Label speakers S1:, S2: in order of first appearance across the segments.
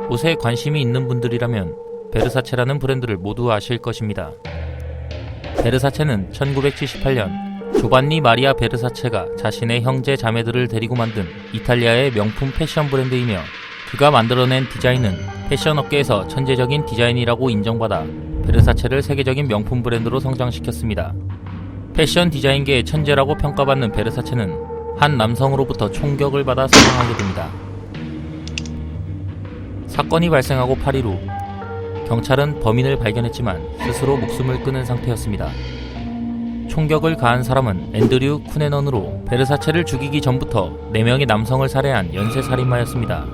S1: 옷에 관심이 있는 분들이라면 베르사체라는 브랜드를 모두 아실 것입니다. 베르사체는 1978년 조반니 마리아 베르사체가 자신의 형제 자매들을 데리고 만든 이탈리아의 명품 패션 브랜드이며, 그가 만들어낸 디자인은 패션 업계에서 천재적인 디자인이라고 인정받아 베르사체를 세계적인 명품 브랜드로 성장시켰습니다. 패션 디자인계의 천재라고 평가받는 베르사체는 한 남성으로부터 총격을 받아 사망하게 됩니다. 사건이 발생하고 8일 후 경찰은 범인을 발견했지만 스스로 목숨을 끊은 상태였습니다. 총격을 가한 사람은 앤드류 쿠네넌으로 베르사체를 죽이기 전부터 4명의 남성을 살해한 연쇄살인마였습니다.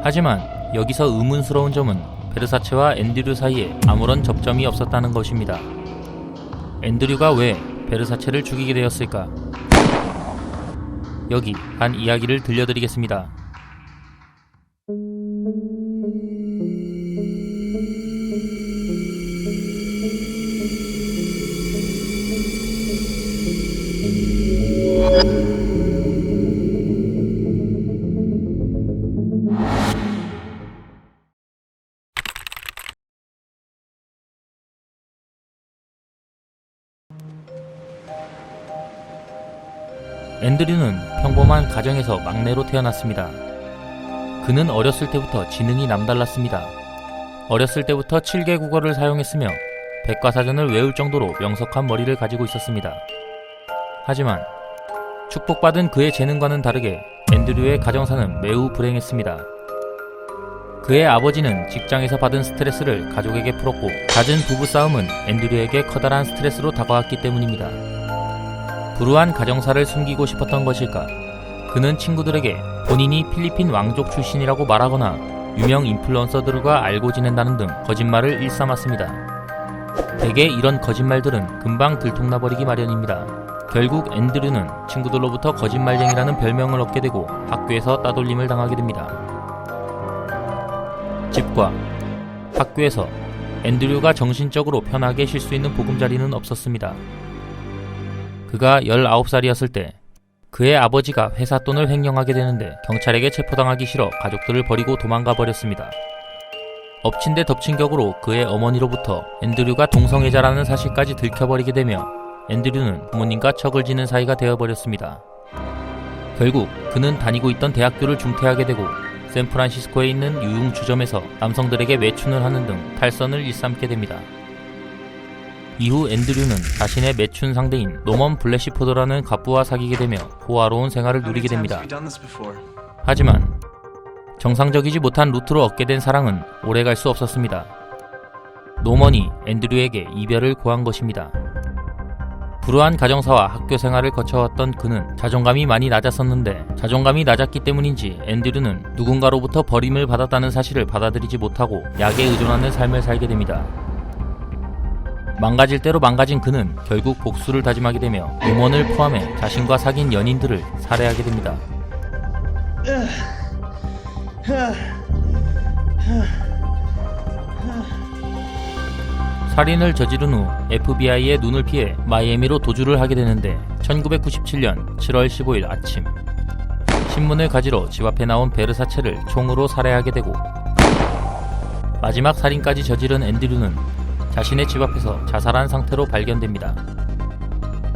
S1: 하지만 여기서 의문스러운 점은 베르사체와 앤드류 사이에 아무런 접점이 없었다는 것입니다. 앤드류가 왜 베르사체를 죽이게 되었을까? 여기 한 이야기를 들려드리겠습니다. 앤드류는 평범한 가정에서 막내로 태어났습니다. 그는 어렸을 때부터 지능이 남달랐습니다. 어렸을 때부터 7개 국어를 사용했으며 백과사전을 외울 정도로 명석한 머리를 가지고 있었습니다. 하지만 축복받은 그의 재능과는 다르게 앤드류의 가정사는 매우 불행했습니다. 그의 아버지는 직장에서 받은 스트레스를 가족에게 풀었고, 잦은 부부싸움은 앤드류에게 커다란 스트레스로 다가왔기 때문입니다. 불우한 가정사를 숨기고 싶었던 것일까? 그는 친구들에게 본인이 필리핀 왕족 출신이라고 말하거나 유명 인플루언서들과 알고 지낸다는 등 거짓말을 일삼았습니다. 대개 이런 거짓말들은 금방 들통나버리기 마련입니다. 결국 앤드류는 친구들로부터 거짓말쟁이라는 별명을 얻게 되고 학교에서 따돌림을 당하게 됩니다. 집과 학교에서 앤드류가 정신적으로 편하게 쉴 수 있는 보금자리는 없었습니다. 그가 19살이었을 때 그의 아버지가 회사 돈을 횡령하게 되는데 경찰에게 체포당하기 싫어 가족들을 버리고 도망가 버렸습니다. 엎친 데 덮친 격으로 그의 어머니로부터 앤드류가 동성애자라는 사실까지 들켜버리게 되며 앤드류는 부모님과 척을 지는 사이가 되어버렸습니다. 결국 그는 다니고 있던 대학교를 중퇴하게 되고 샌프란시스코에 있는 유흥주점에서 남성들에게 매춘을 하는 등 탈선을 일삼게 됩니다. 이후 앤드류는 자신의 매춘 상대인 노먼 블래시포드라는 갑부와 사귀게 되며 호화로운 생활을 누리게 됩니다. 하지만 정상적이지 못한 루트로 얻게 된 사랑은 오래갈 수 없었습니다. 노먼이 앤드류에게 이별을 고한 것입니다. 불우한 가정사와 학교 생활을 거쳐왔던 그는 자존감이 많이 낮았었는데, 자존감이 낮았기 때문인지 앤드류는 누군가로부터 버림을 받았다는 사실을 받아들이지 못하고 약에 의존하는 삶을 살게 됩니다. 망가질 대로 망가진 그는 결국 복수를 다짐하게 되며 노먼을 포함해 자신과 사귄 연인들을 살해하게 됩니다. 살인을 저지른 후 FBI의 눈을 피해 마이애미로 도주를 하게 되는데, 1997년 7월 15일 아침 신문을 가지러 집 앞에 나온 베르사체를 총으로 살해하게 되고, 마지막 살인까지 저지른 앤드류는 자신의 집 앞에서 자살한 상태로 발견됩니다.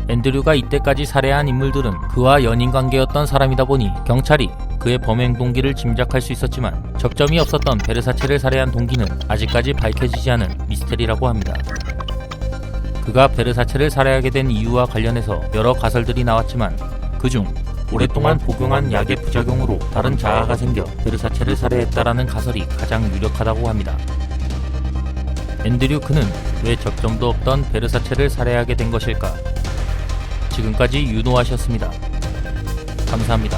S1: 앤드류가 이때까지 살해한 인물들은 그와 연인관계였던 사람이다 보니 경찰이 그의 범행 동기를 짐작할 수 있었지만, 접점이 없었던 베르사체를 살해한 동기는 아직까지 밝혀지지 않은 미스테리라고 합니다. 그가 베르사체를 살해하게 된 이유와 관련해서 여러 가설들이 나왔지만, 그중 오랫동안 복용한 약의 부작용으로 다른 자아가 생겨 베르사체를 살해했다라는 가설이 가장 유력하다고 합니다. 앤드류 그는 왜 접점도 없던 베르사체를 살해하게 된 것일까? 지금까지 윤호아셨습니다. 감사합니다.